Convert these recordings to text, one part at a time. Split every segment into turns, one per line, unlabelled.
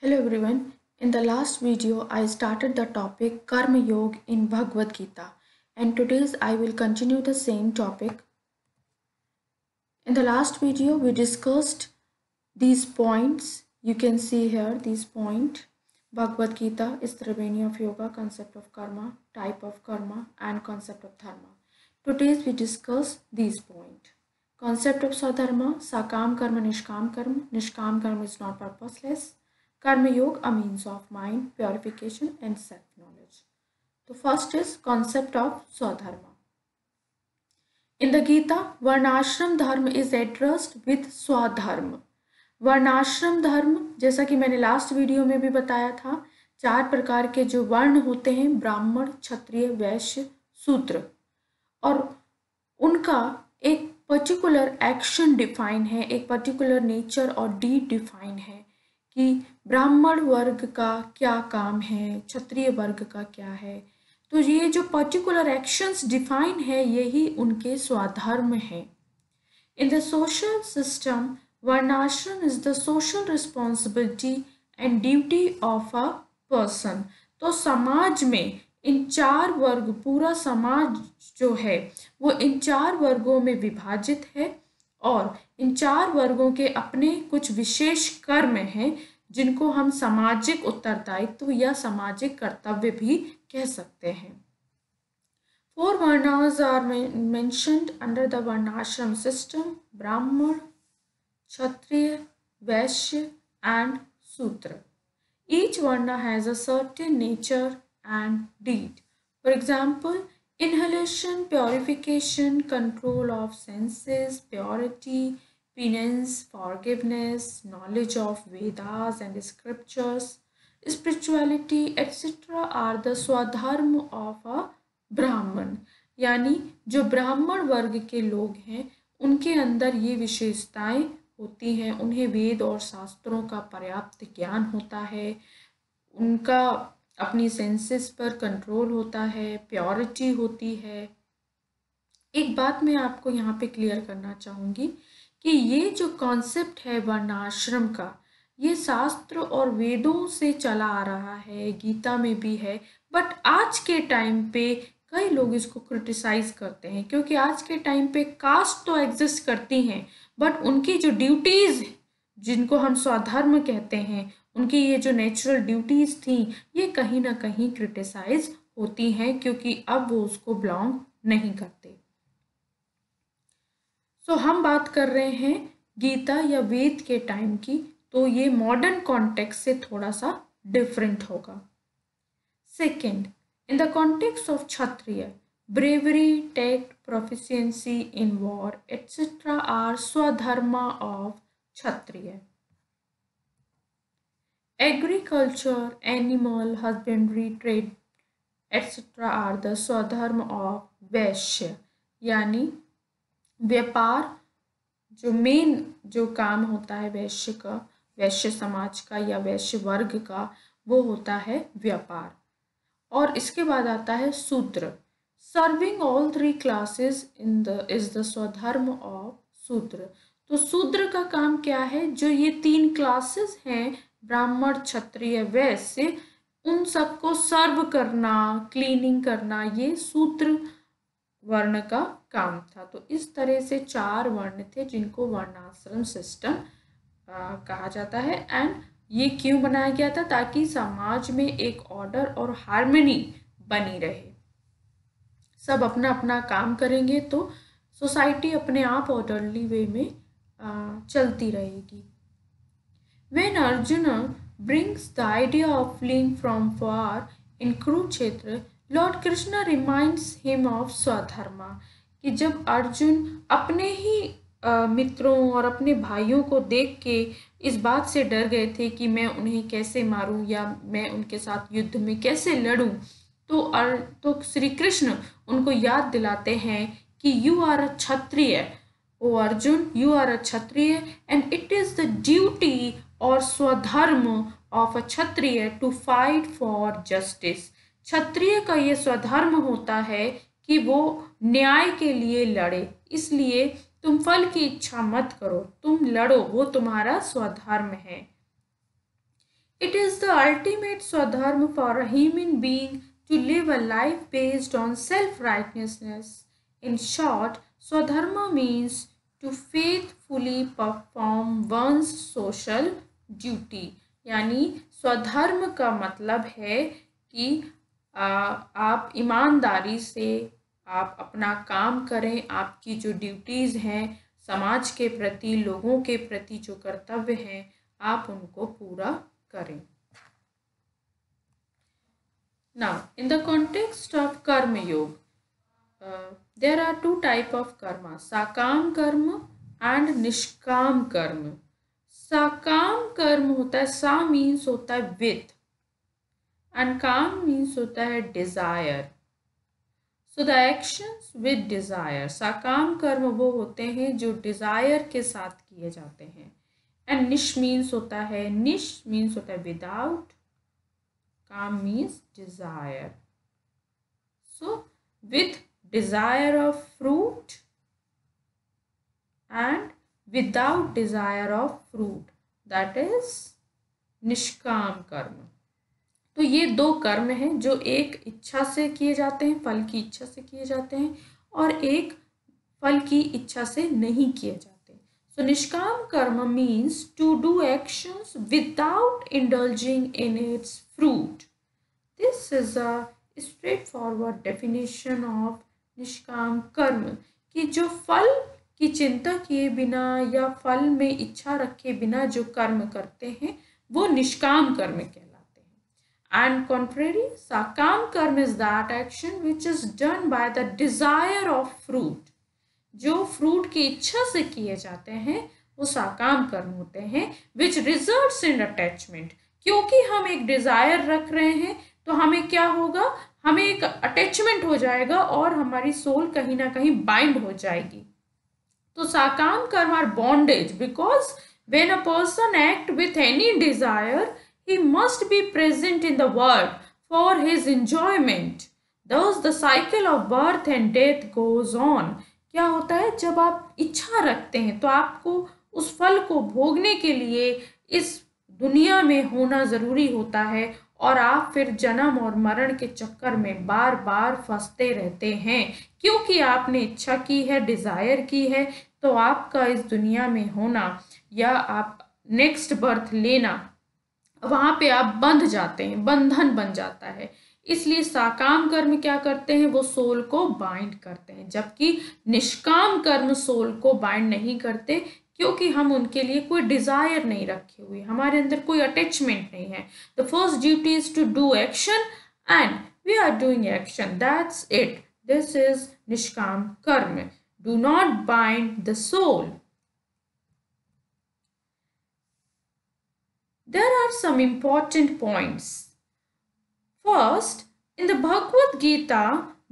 Hello everyone. In the last video, I started the topic Karma Yoga in Bhagavad Gita, and today's I will continue the same topic. In the last video, we discussed these points. You can see here these points. Bhagavad Gita is the Triveni of Yoga, concept of karma, type of karma, and concept of dharma. Today's we discuss these points. Concept of Swadharma, Sakam Karma, Nishkam Karma is not purposeless. Karma Yoga, a means of mind, purification and self-knowledge. The first is concept of Swadharma. In the Gita, Varnashram Dharma is addressed with Swadharma. वर्णाश्रम धर्म, जैसा कि मैंने last video में भी बताया था, 4 प्रकार के जो वर्ण होते हैं, ब्राह्मण, क्षत्रिय, वैश्य, शूद्र, और उनका एक पर्टिकुलर एक्शन डिफाइन है, एक पर्टिकुलर नेचर और डीड डिफाइन है कि ब्राह्मण वर्ग का क्या काम है, क्षत्रिय वर्ग का क्या है। तो ये जो पर्टिकुलर एक्शंस डिफाइन है, यही उनके स्वधर्म है। इन द सोशल सिस्टम, वर्णाश्रम is the social responsibility and duty of a person. तो समाज में इन 4 वर्ग, पूरा समाज जो है वो इन 4 वर्गों में विभाजित है और इन 4 वर्गों के अपने कुछ विशेष कर्म हैं जिनको हम सामाजिक उत्तरदायित्व या सामाजिक कर्तव्य भी कह सकते हैं। 4 varnas are mentioned under the varnashram system: Brahman, Kshatriya, Vaishya and Sudra. Each varna has a certain nature and deed. For example, inhalation, purification, control of senses, purity, penance, forgiveness, knowledge of Vedas and scriptures, spirituality, etc. are the swadharma of a ब्राह्मण। यानी जो ब्राह्मण वर्ग के लोग हैं उनके अंदर ये विशेषताएं होती हैं, उन्हें वेद और शास्त्रों का पर्याप्त ज्ञान होता है, उनका अपनी सेंसेस पर कंट्रोल होता है, प्योरिटी होती है। एक बात मैं आपको यहाँ पे क्लियर करना चाहूँगी कि ये जो कॉन्सेप्ट है वर्णाश्रम का, ये शास्त्र और वेदों से चला आ रहा है, गीता में भी है, बट आज के टाइम पे कई लोग इसको क्रिटिसाइज करते हैं क्योंकि आज के टाइम पे कास्ट तो एग्जिस्ट करती हैं बट उनकी जो ड्यूटीज़, जिनको हम स्वधर्म कहते हैं, उनकी ये जो नेचुरल ड्यूटीज़ थी, ये कहीं ना कहीं क्रिटिसाइज होती हैं क्योंकि अब वो उसको बिलोंग नहीं करते। सो हम बात कर रहे हैं गीता या वेद के टाइम की, तो ये मॉडर्न कॉन्टेक्स्ट से थोड़ा सा डिफरेंट होगा। Second, in the context of Kshatriya, bravery, tact, proficiency in war, etc. are swadharma of Kshatriya. Agriculture, animal husbandry, trade, etc. are the swadharma of Vaishya. यानी व्यापार, जो मेन जो काम होता है वैश्य का, वैश्य समाज का या वैश्य वर्ग का, वो होता है व्यापार। और इसके बाद आता है शूद्र। Serving all 3 classes is the स्वधर्म ऑफ शूद्र। तो शूद्र का काम क्या है? जो ये 3 क्लासेस हैं, ब्राह्मण, क्षत्रिय, वैश्य, उन सबको सर्व करना, क्लीनिंग करना, ये शूद्र वर्ण का काम था। तो इस तरह से 4 वर्ण थे जिनको वर्णाश्रम सिस्टम कहा जाता है। एंड ये क्यों बनाया गया था? ताकि समाज में एक ऑर्डर और हार्मनी बनी रहे। सब अपना अपना काम करेंगे तो सोसाइटी अपने आप ऑर्डरली वे में चलती रहेगी। When Arjuna brings the idea of fleeing from war in Kurukshetra, Lord Krishna reminds him of Swadharma, कि जब अर्जुन अपने ही मित्रों और अपने भाइयों को देख के इस बात से डर गए थे कि मैं उन्हें कैसे मारूं या मैं उनके साथ युद्ध में कैसे लड़ूं, तो श्री कृष्ण उनको याद दिलाते हैं कि you are a kshatriya, O Arjun, you are a kshatriya and it is the duty और swadharma of a kshatriya to fight for justice. क्षत्रिय का ये स्वधर्म होता है कि वो न्याय के लिए लड़े, इसलिए तुम फल की इच्छा मत करो, तुम लड़ो, वो तुम्हारा स्वधर्म है। It is the ultimate swadharma for a human being to live a life based on self-righteousness. In short, swadharma means to faithfully perform one's social duty. यानी स्वधर्म का मतलब है कि आप ईमानदारी से आप अपना काम करें, आपकी जो ड्यूटीज़ हैं समाज के प्रति, लोगों के प्रति जो कर्तव्य हैं, आप उनको पूरा करें. Now, in the context of karma yoga, there are two types of karma, sakam karma and nishkam karma. sakam कर्म होता है, सा मीन्स होता है with and काम मीन्स होता है desire. So the actions with desire, साकाम कर्म वो होते हैं जो desire के साथ किए जाते हैं. And निश मीन्स होता है, निश मीन्स होता है without, काम means desire. So with desire of fruit and without desire of fruit, that is निष्काम कर्म. तो ये दो कर्म हैं जो एक इच्छा से किए जाते हैं, फल की इच्छा से किए जाते हैं, और एक फल की इच्छा से नहीं किए जाते. So nishkam karma means to do actions without indulging in its fruit. This is a straightforward definition of nishkam karma, कि जो फल की चिंता किए बिना या फल में इच्छा रखे बिना जो कर्म करते हैं वो निष्काम कर्म कहलाते हैं. And contrary, sakam karma is that action which is done by the desire of fruit. जो फ्रूट की इच्छा से किए जाते हैं वो साकाम कर्म होते हैं, which results in attachment. क्योंकि हम एक डिजायर रख रहे हैं तो हमें क्या होगा, हमें एक अटैचमेंट हो जाएगा और हमारी सोल कहीं ना कहीं बाइंड हो जाएगी. तो sakam karma are bondage, because when a person act with any desire, he must be present in the world for his enjoyment. Thus the cycle of birth and death goes on. क्या होता है, जब आप इच्छा रखते हैं तो आपको उस फल को भोगने के लिए इस दुनिया में होना ज़रूरी होता है, और आप फिर जन्म और मरण के चक्कर में बार बार फंसते रहते हैं. क्योंकि आपने इच्छा की है, डिज़ायर की है, तो आपका इस दुनिया में होना या आप नेक्स्ट बर्थ लेना, वहाँ पे आप बंध जाते हैं, बंधन बन जाता है. इसलिए साकाम कर्म क्या करते हैं, वो सोल को बाइंड करते हैं, जबकि निष्काम कर्म सोल को बाइंड नहीं करते, क्योंकि हम उनके लिए कोई डिजायर नहीं रखे हुए, हमारे अंदर कोई अटैचमेंट नहीं है. The first duty is to do action and we are doing action, that's it. This is nishkam karma. Do not bind the soul. There are some important points. First, in the Bhagavad Gita,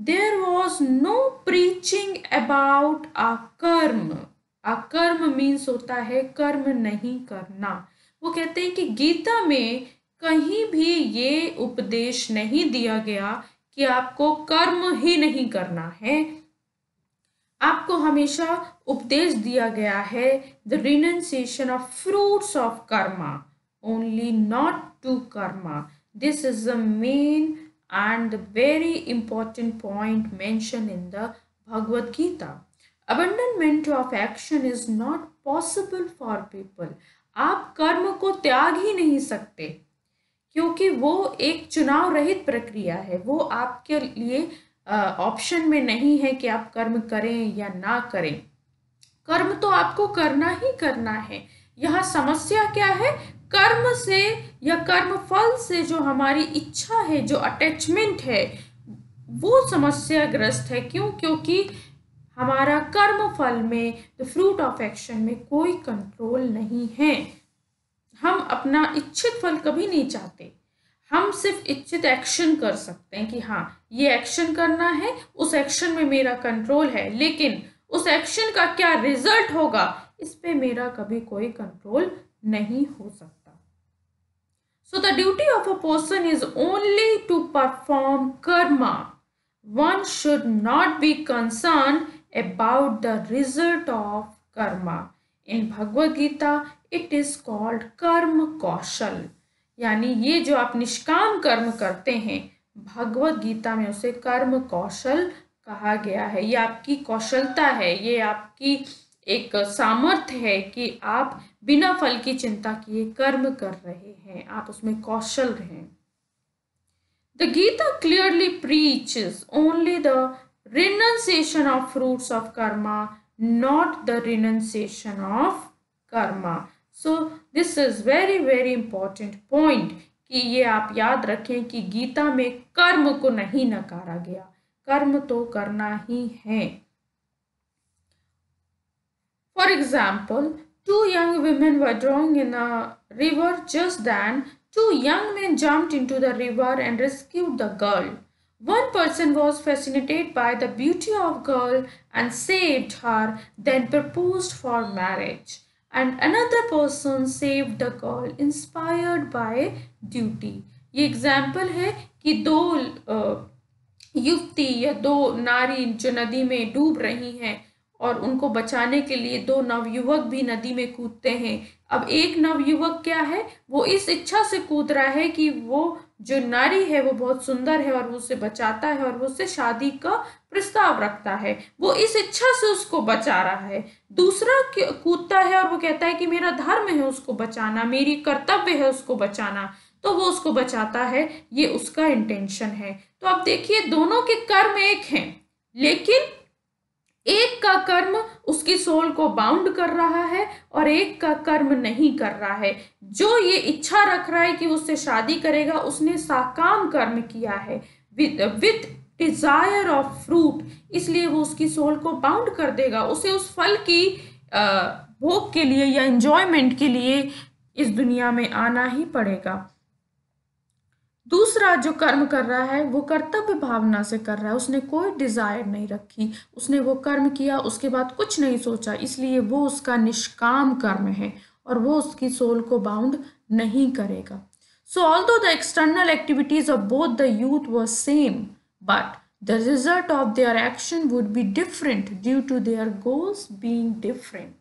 there was no preaching about akarma. अकर्म means होता है कर्म नहीं करना. वो कहते हैं कि गीता में कहीं भी ये उपदेश नहीं दिया गया कि आपको कर्म ही नहीं करना है. आपको हमेशा उपदेश दिया गया है the renunciation of fruits of Karma, only not to karma. This is the main and the very important point mentioned in the Bhagavad Gita. Abandonment of action is not possible for people. आप कर्म को त्याग ही नहीं सकते, क्योंकि वो एक चुनाव रहित प्रक्रिया है. वो आपके लिए ऑप्शन में नहीं है कि आप कर्म करें या ना करें. कर्म तो आपको करना ही करना है. यहाँ समस्या क्या है, कर्म से या कर्म फल से जो हमारी इच्छा है, जो अटैचमेंट है, वो समस्याग्रस्त है. क्यों? क्योंकि हमारा कर्म फल में, द फ्रूट ऑफ एक्शन में कोई कंट्रोल नहीं है. हम अपना इच्छित फल कभी नहीं चाहते. हम सिर्फ इच्छित एक्शन कर सकते हैं कि हाँ ये एक्शन करना है, उस एक्शन में मेरा कंट्रोल है, लेकिन उस एक्शन का क्या रिजल्ट होगा इस पे मेरा कभी कोई कंट्रोल नहीं हो सकता. So the duty of a person is only to perform karma. One should not be concerned about the result of karma. In Bhagavad Gita, it is called karma kaushal. यानी ये जो आप निष्काम कर्म करते हैं, भगवत गीता में उसे कर्म कौशल कहा गया है। ये आपकी कौशलता है, ये आपकी एक सामर्थ्य है कि आप बिना फल की चिंता किए कर्म कर रहे हैं, आप उसमें कौशल रहें। The Gita clearly preaches only the renunciation of fruits of karma, not the renunciation of karma. So this is very important point कि ये आप याद रखें कि गीता में कर्म को नहीं नकारा गया, कर्म तो करना ही है। For example, two young women were drawing in a river. Just then, two young men jumped into the river and rescued the girl. One person was fascinated by the beauty of girl and saved her, then proposed for marriage. And another person saved the girl, inspired by duty. ये example है कि दो युवती या दो नारी जो नदी में डूब रही हैं और उनको बचाने के लिए दो नवयुवक भी नदी में कूदते हैं। अब एक नवयुवक क्या है, वो इस इच्छा से कूद रहा है कि वो जो नारी है वो बहुत सुंदर है और वो उसे बचाता है और वो उससे शादी का प्रस्ताव रखता है, वो इस इच्छा से उसको बचा रहा है। दूसरा कूदता है और वो कहता है कि मेरा धर्म है उसको बचाना, मेरी कर्तव्य है उसको बचाना, तो वो उसको बचाता है, ये उसका इंटेंशन है। तो आप देखिए दोनों के कर्म एक हैं, लेकिन एक का कर्म उसकी सोल को बाउंड कर रहा है और एक का कर्म नहीं कर रहा है। जो ये इच्छा रख रहा है कि उससे शादी करेगा, उसने साकाम कर्म किया है विथ डिजायर ऑफ फ्रूट, इसलिए वो उसकी सोल को बाउंड कर देगा, उसे उस फल की भोग के लिए या एंजॉयमेंट के लिए इस दुनिया में आना ही पड़ेगा। दूसरा जो कर्म कर रहा है वो कर्तव्य भावना से कर रहा है, उसने कोई डिजायर नहीं रखी, उसने वो कर्म किया, उसके बाद कुछ नहीं सोचा, इसलिए वो उसका निष्काम कर्म है और वो उसकी सोल को बाउंड नहीं करेगा। सो although the external activities of both the youth were same, but the result of their action would be different due to their goals being different.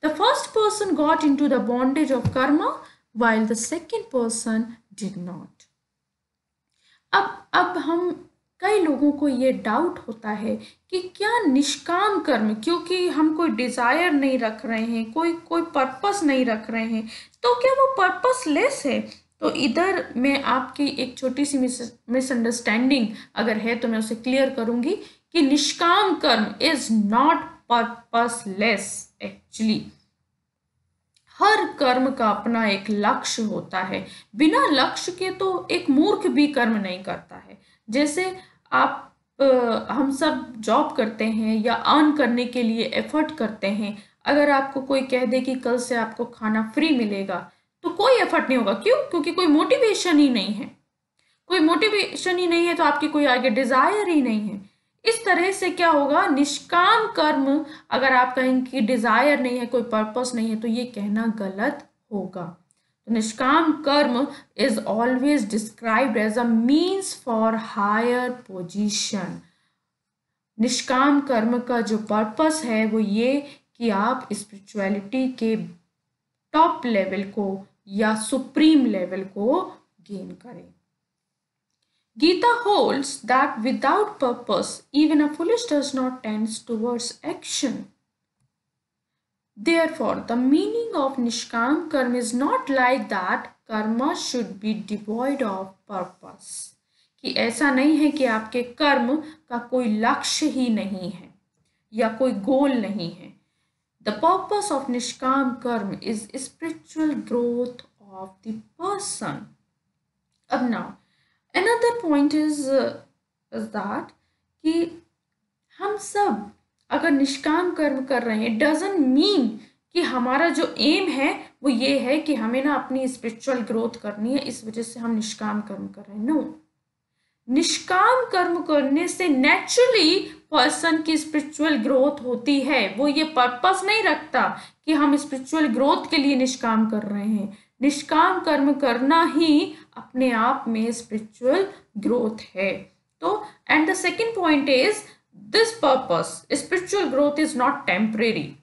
The first person got into the bondage of karma while the second person did not. अब हम कई लोगों को ये doubt होता है कि क्या निष्काम कर्म, क्योंकि हम कोई डिजायर नहीं रख रहे हैं, कोई पर्पस नहीं रख रहे हैं, तो क्या वो पर्पसलेस है? तो इधर मैं आपकी एक छोटी सी मिसअंडरस्टैंडिंग अगर है तो मैं उसे क्लियर करूंगी कि निष्काम karma is not purposeless. Actually हर कर्म का अपना एक लक्ष्य होता है, बिना लक्ष्य के तो एक मूर्ख भी कर्म नहीं करता है। जैसे हम सब जॉब करते हैं या अर्न करने के लिए एफर्ट करते हैं, अगर आपको कोई कह दे कि कल से आपको खाना फ्री मिलेगा तो कोई एफर्ट नहीं होगा। क्यों? क्योंकि कोई मोटिवेशन ही नहीं है, कोई मोटिवेशन ही नहीं है तो आपकी कोई आगे डिजायर ही नहीं है। इस तरह से क्या होगा, निष्काम कर्म अगर आप कहें कि डिजायर नहीं है, कोई पर्पस नहीं है, तो ये कहना गलत होगा। तो nishkam karma is always described as a means for higher position. निष्काम कर्म का जो पर्पस है वो ये कि आप स्पिरिचुअलिटी के टॉप लेवल को या सुप्रीम लेवल को गेन करें। Gita holds that without purpose, even a foolish does not tend towards action. Therefore, the meaning of Nishkam Karma is not like that karma should be devoid of purpose. कि ऐसा नहीं है कि आपके कर्म का कोई लक्ष्य ही नहीं है या कोई गोल नहीं है। The purpose of Nishkam Karma is spiritual growth of the person. अब now another point is that कि हम सब अगर निष्काम कर्म कर रहे हैं doesn't mean कि हमारा जो एम है वो ये है कि हमें ना अपनी स्पिरिचुअल ग्रोथ करनी है, इस वजह से हम निष्काम कर्म कर रहे हैं। नो, निष्काम कर्म करने से नेचुरली पर्सन की स्पिरिचुअल ग्रोथ होती है। वो ये पर्पस नहीं रखता कि हम स्पिरिचुअल ग्रोथ के लिए निष्काम कर रहे हैं। निष्काम कर्म करना ही अपने आप में स्पिरिचुअल ग्रोथ है। तो and the second point is this purpose, spiritual growth is not temporary,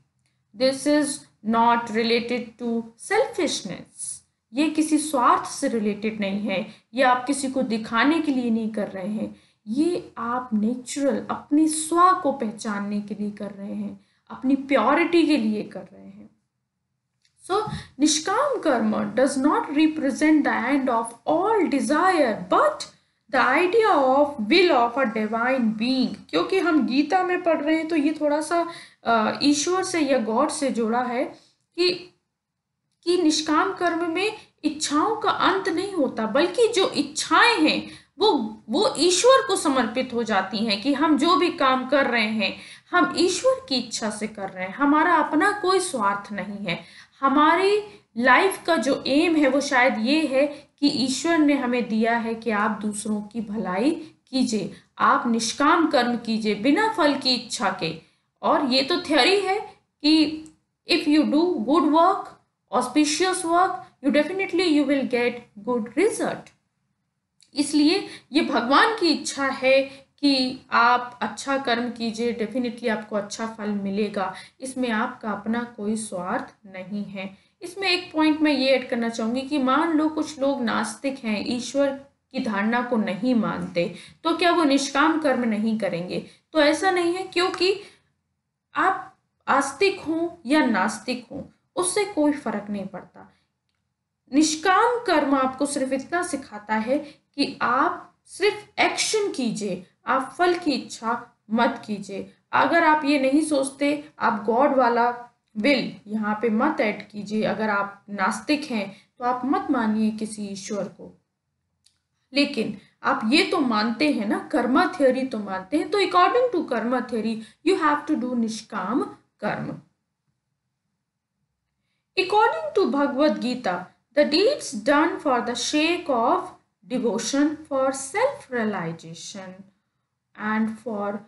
this is not related to selfishness. ये किसी स्वार्थ से रिलेटेड नहीं है, ये आप किसी को दिखाने के लिए नहीं कर रहे हैं, ये आप नेचुरल अपनी स्व को पहचानने के लिए कर रहे हैं, अपनी प्योरिटी के लिए कर रहे हैं। So, Nishkam karma does not represent the end of all desire, but the idea of will of a divine being. क्योंकि हम गीता में पढ़ रहे हैं तो ये थोड़ा सा ईश्वर से या गॉड से जुड़ा है कि निष्काम कर्म में इच्छाओं का अंत नहीं होता, बल्कि जो इच्छाएं हैं वो ईश्वर को समर्पित हो जाती हैं कि हम जो भी काम कर रहे हैं हम ईश्वर की इच्छा से कर रहे हैं, हमारा अपना कोई स्वार्थ नहीं है। हमारी लाइफ का जो एम है वो शायद ये है कि ईश्वर ने हमें दिया है कि आप दूसरों की भलाई कीजिए, आप निष्काम कर्म कीजिए बिना फल की इच्छा के। और ये तो थ्योरी है कि if you do good work, auspicious work, you will get good result। इसलिए ये भगवान की इच्छा है कि आप अच्छा कर्म कीजिए, डेफिनेटली आपको अच्छा फल मिलेगा, इसमें आपका अपना कोई स्वार्थ नहीं है। इसमें एक पॉइंट मैं ये ऐड करना चाहूँगी कि मान लो कुछ लोग नास्तिक हैं, ईश्वर की धारणा को नहीं मानते, तो क्या वो निष्काम कर्म नहीं करेंगे? तो ऐसा नहीं है, क्योंकि आप आस्तिक हों या नास्तिक हों उससे कोई फर्क नहीं पड़ता। निष्काम कर्म आपको सिर्फ इतना सिखाता है कि आप सिर्फ एक्शन कीजिए, आप फल की इच्छा मत कीजिए। अगर आप ये नहीं सोचते, आप गॉड वाला विल यहाँ पे मत ऐड कीजिए। अगर आप नास्तिक हैं तो आप मत मानिए किसी ईश्वर को, लेकिन आप ये तो मानते हैं ना, कर्मा थ्योरी तो मानते हैं, तो according to karma theory you have to do nishkam karma. According to Bhagavad Gita, the deeds done for the sake of devotion, for self-realization and for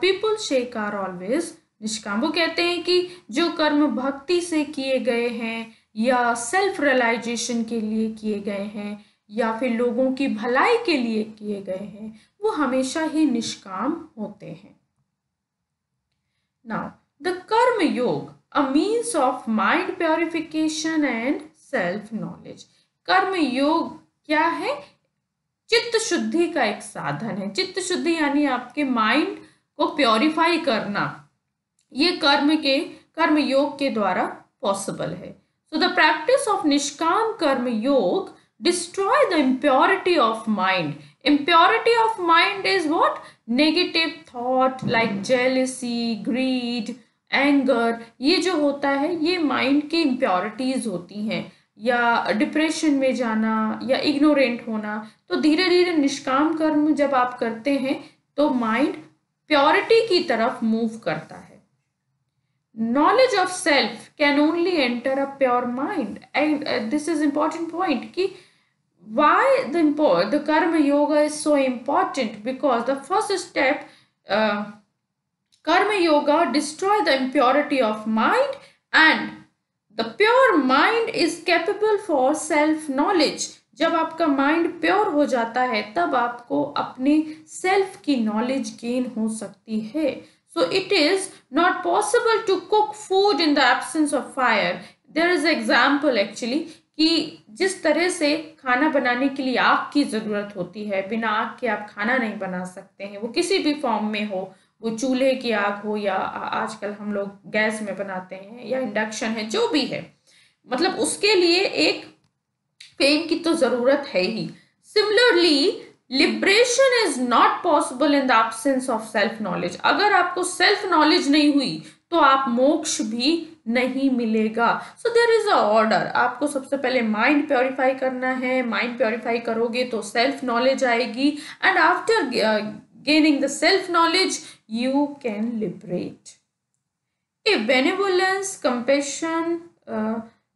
people's sake are always निष्काम। वो कहते हैं कि जो कर्म भक्ति से किए गए हैं या सेल्फ रियलाइजेशन के लिए किए गए हैं या फिर लोगों की भलाई के लिए किए गए हैं वो हमेशा ही निष्काम होते हैं। Now, the कर्म योग, a means of mind purification and self knowledge। कर्म योग क्या है? चित्त शुद्धि का एक साधन है। चित्त शुद्धि यानी आपके माइंड को प्योरीफाई करना, ये कर्म योग के द्वारा पॉसिबल है। So the practice of nishkam कर्म योग destroy the impurity of mind। Impurity of mind is what? Negative thought like jealousy, greed, anger। ये जो होता है ये माइंड की impurities होती हैं, या डिप्रेशन में जाना या इग्नोरेंट होना। तो धीरे धीरे निष्काम कर्म जब आप करते हैं तो माइंड प्योरिटी की तरफ मूव करता है। Knowledge of self can only enter a pure mind, and this is important point कि why the karma yoga is so important, because the first step karma yoga destroy the impurity of mind and the pure mind is capable for self knowledge। जब आपका mind pure हो जाता है तब आपको अपने self की नॉलेज गेन हो सकती है। So it is not possible to cook food in the absence of fire। There is an example actually कि जिस तरह से खाना बनाने के लिए आग की ज़रूरत होती है, बिना आग के आप खाना नहीं बना सकते हैं, वो किसी भी फॉर्म में हो, वो चूल्हे की आग हो या आजकल हम लोग गैस में बनाते हैं या इंडक्शन है, जो भी है, मतलब उसके लिए एक फेम की तो ज़रूरत है ही। Similarly liberation is not possible in the absence of self knowledge. अगर आपको सेल्फ नॉलेज नहीं हुई तो आप मोक्ष भी नहीं मिलेगा। So there is a order. आपको सबसे पहले माइंड प्योरीफाई करना है, माइंड प्योरीफाई करोगे तो सेल्फ नॉलेज आएगी, and after gaining the self knowledge you can liberate. If benevolence, compassion,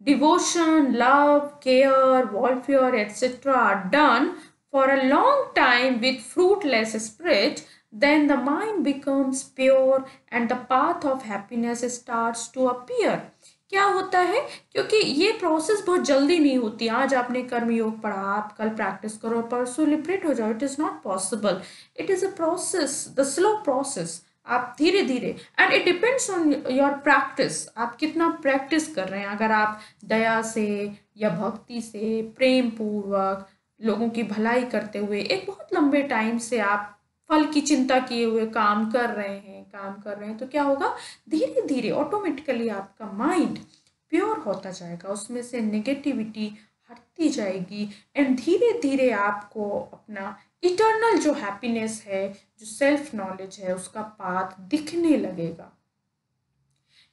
devotion, love, care, welfare, etc. are done for a long time with fruitless spirit, then the mind becomes pure and the path of happiness starts to appear। क्या होता है? क्योंकि ये process बहुत जल्दी नहीं होती। आज आपने कर्म योग पढ़ा, आप कल प्रैक्टिस करो, परसों लिबरेट हो जाओ। It is not possible. It is a process, the slow process. आप धीरे धीरे, and it depends on your practice, आप कितना प्रैक्टिस कर रहे हैं। अगर आप दया से या भक्ति से प्रेम पूर्वक लोगों की भलाई करते हुए एक बहुत लंबे टाइम से आप फल की चिंता किए हुए काम कर रहे हैं, तो क्या होगा, धीरे धीरे ऑटोमेटिकली आपका माइंड प्योर होता जाएगा, उसमें से नेगेटिविटी हटती जाएगी, एंड धीरे धीरे आपको अपना इटर्नल जो हैप्पीनेस है, जो सेल्फ नॉलेज है, उसका पाथ दिखने लगेगा।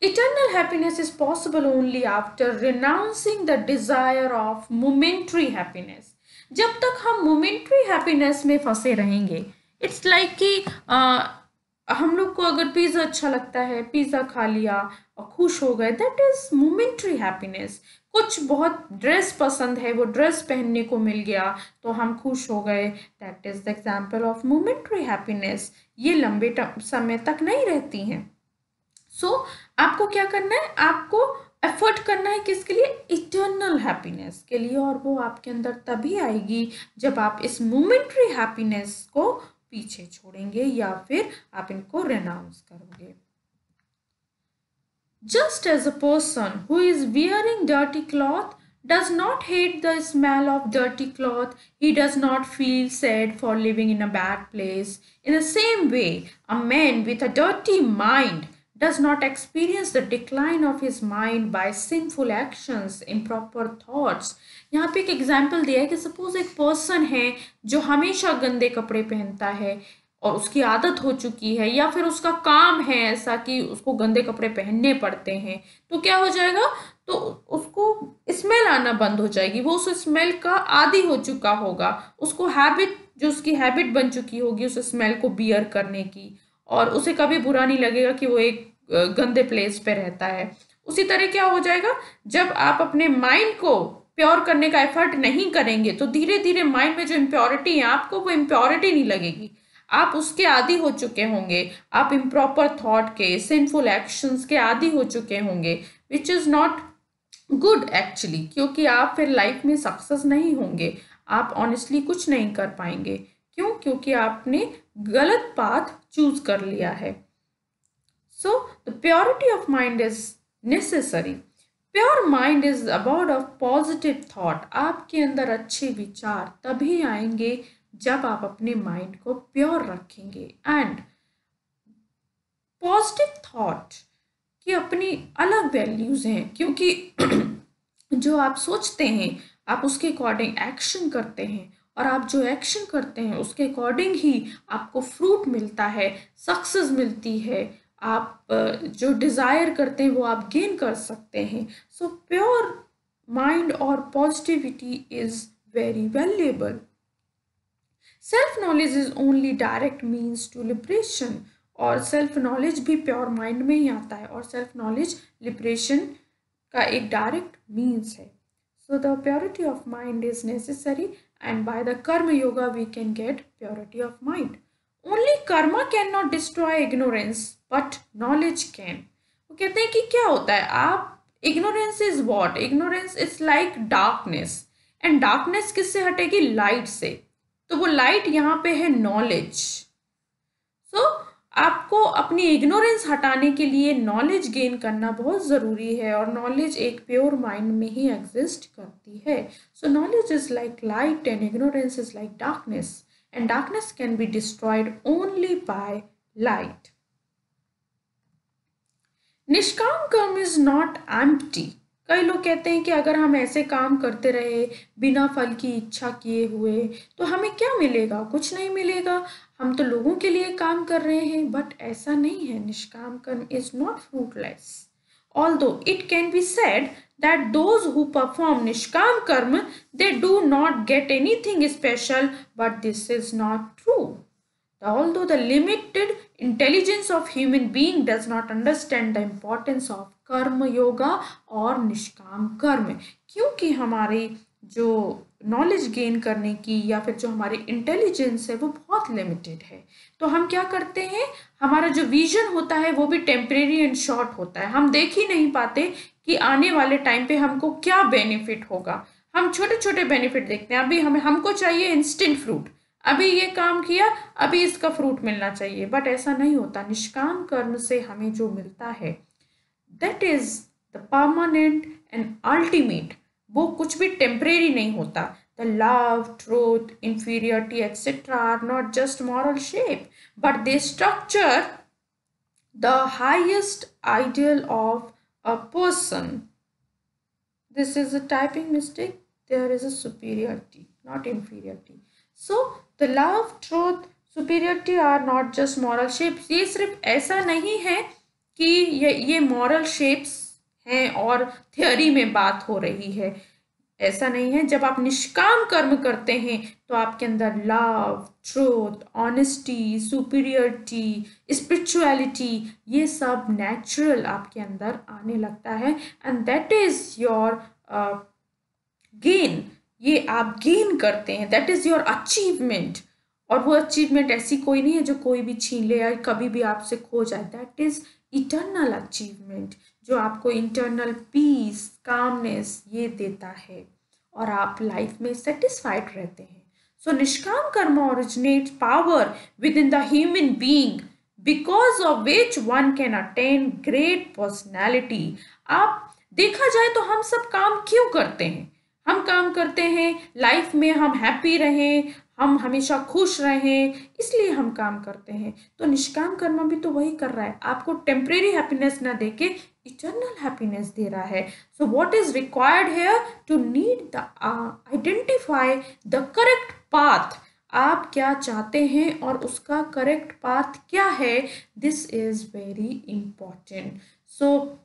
Eternal happiness is possible only after renouncing the desire of momentary happiness. जब तक हम momentary happiness में फंसे रहेंगे, it's like कि हम लोग को अगर पिज़्ज़ा अच्छा लगता है, पिज़्ज़ा खा लिया और खुश हो गए, that is momentary happiness. कुछ बहुत ड्रेस पसंद है, वो ड्रेस पहनने को मिल गया तो हम खुश हो गए, that is the example of momentary happiness. ये लंबे समय तक नहीं रहती हैं। आपको क्या करना है, आपको एफर्ट करना है किसके लिए, इटर्नल हैप्पीनेस के लिए, और वो आपके अंदर तभी आएगी जब आप इस मोमेंटरी हैप्पीनेस को पीछे छोड़ेंगे या फिर आप इनको रेनाउंस करोगे। Just as a person who is wearing dirty cloth does not hate the smell of dirty cloth, he does not feel sad for living in a bad place. In the same way, a man with a dirty mind does not experience the decline of his mind by sinful actions, improper thoughts. यहाँ पे एक example दिया है कि suppose एक person है जो हमेशा गंदे कपड़े पहनता है और उसकी आदत हो चुकी है, या फिर उसका काम है ऐसा कि उसको गंदे कपड़े पहनने पड़ते हैं, तो क्या हो जाएगा, तो उसको स्मेल आना बंद हो जाएगी, वो उस स्मेल का आदी हो चुका होगा, उसको हैबिट, जो उसकी हैबिट बन चुकी होगी उस स्मेल को बियर करने की, और उसे कभी बुरा नहीं लगेगा कि वो एक गंदे प्लेस पे रहता है। उसी तरह क्या हो जाएगा, जब आप अपने माइंड को प्योर करने का एफर्ट नहीं करेंगे तो धीरे धीरे माइंड में जो इम्प्योरिटी है आपको वो इम्प्योरिटी नहीं लगेगी, आप उसके आदी हो चुके होंगे, आप इम्प्रॉपर थॉट के, सिंफुल एक्शंस के आदी हो चुके होंगे, which is not good actually, क्योंकि आप फिर लाइफ में सक्सेस नहीं होंगे, आप ऑनेस्टली कुछ नहीं कर पाएंगे। क्यों? क्योंकि आपने गलत पाथ चूज कर लिया है। So the purity of mind is necessary. Pure mind is about a positive thought. आपके अंदर अच्छे विचार तभी आएंगे जब आप अपने माइंड को प्योर रखेंगे, एंड पॉजिटिव थॉट की अपनी अलग वैल्यूज हैं, क्योंकि जो आप सोचते हैं आप उसके अकॉर्डिंग एक्शन करते हैं, और आप जो एक्शन करते हैं उसके अकॉर्डिंग ही आपको फ्रूट मिलता है, सक्सेस मिलती है, आप जो डिज़ायर करते हैं वो आप गेन कर सकते हैं। सो प्योर माइंड और positivity is very valuable. Self knowledge is only direct means to liberation, और सेल्फ नॉलेज भी प्योर माइंड में ही आता है, और सेल्फ नॉलेज लिबरेशन का एक डायरेक्ट मीन्स है। So the purity of mind is necessary, and by the karma yoga we can get purity of mind. Only karma can not destroy ignorance but knowledge can. वो कहते हैं कि क्या होता है, आप ignorance is what, ignorance is like darkness, and darkness किससे हटेगी, लाइट से, तो वो लाइट यहाँ पे है नॉलेज। सो आपको अपनी इग्नोरेंस हटाने के लिए नॉलेज गेन करना बहुत ज़रूरी है, और नॉलेज एक प्योर माइंड में ही एग्जिस्ट करती है। सो knowledge is like light and ignorance is like darkness, and darkness can be destroyed only by light. निष्काम कर्म is not empty. कई लोग कहते हैं कि अगर हम ऐसे काम करते रहे बिना फल की इच्छा किए हुए तो हमें क्या मिलेगा, कुछ नहीं मिलेगा, हम तो लोगों के लिए काम कर रहे हैं, बट ऐसा नहीं है। निष्काम कर्म is not fruitless. Although it can be said that those who perform nishkam karma, they do not get anything special, but this is not true. Although the limited intelligence of human being does not understand the importance of karma yoga और निष्काम कर्म, क्योंकि हमारी जो knowledge gain करने की या फिर जो हमारी इंटेलिजेंस है वो बहुत लिमिटेड है, तो हम क्या करते हैं, हमारा जो विजन होता है वो भी टेम्परेरी एंड शॉर्ट होता है, हम देख ही नहीं पाते कि आने वाले टाइम पे हमको क्या बेनिफिट होगा। हम छोटे छोटे बेनिफिट देखते हैं, अभी हमको चाहिए इंस्टेंट फ्रूट, अभी ये काम किया, अभी इसका फ्रूट मिलना चाहिए, बट ऐसा नहीं होता। निष्काम कर्म से हमें जो मिलता है that is the permanent and ultimate. वो कुछ भी टेम्परेरी नहीं होता। The love, truth, inferiority etcetera are not just moral shape, but they structure the highest ideal of a person. This is a typing mistake. There is a superiority, not inferiority. So the love, truth, superiority are not just moral shapes. ये सिर्फ ऐसा नहीं है कि ये moral shapes हैं और theory में बात हो रही है, ऐसा नहीं है। जब आप निष्काम कर्म करते हैं तो आपके अंदर love, truth, honesty, superiority, spirituality, ये सब नेचुरल आपके अंदर आने लगता है, and that is your gain. ये आप गेन करते हैं, दैट इज योर अचीवमेंट। और वो अचीवमेंट ऐसी कोई नहीं है जो कोई भी छीन ले या कभी भी आपसे खो जाए। दैट इज इटर्नल अचीवमेंट, जो आपको इंटरनल पीस, कामनेस ये देता है और आप लाइफ में सेटिस्फाइड रहते हैं। सो निष्काम कर्म originates power with in the human being because of which one can attain great personality. आप देखा जाए तो हम सब काम क्यों करते हैं? हम काम करते हैं लाइफ में हम हैप्पी रहें, हम हमेशा खुश रहें, इसलिए हम काम करते हैं। तो निष्काम कर्म भी तो वही कर रहा है, आपको टेम्परेरी हैप्पीनेस ना देके इटर्नल हैप्पीनेस दे रहा है। So what is required here to need the identify the correct path. आप क्या चाहते हैं और उसका करेक्ट पाथ क्या है, दिस इज वेरी इंपॉर्टेंट। सो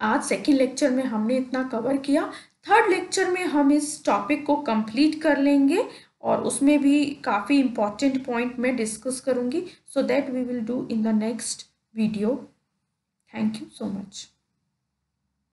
आज सेकेंड लेक्चर में हमने इतना कवर किया। थर्ड लेक्चर में हम इस टॉपिक को कंप्लीट कर लेंगे और उसमें भी काफ़ी इंपॉर्टेंट पॉइंट मैं डिस्कस करूँगी, so that we will do in the next video. Thank you so much.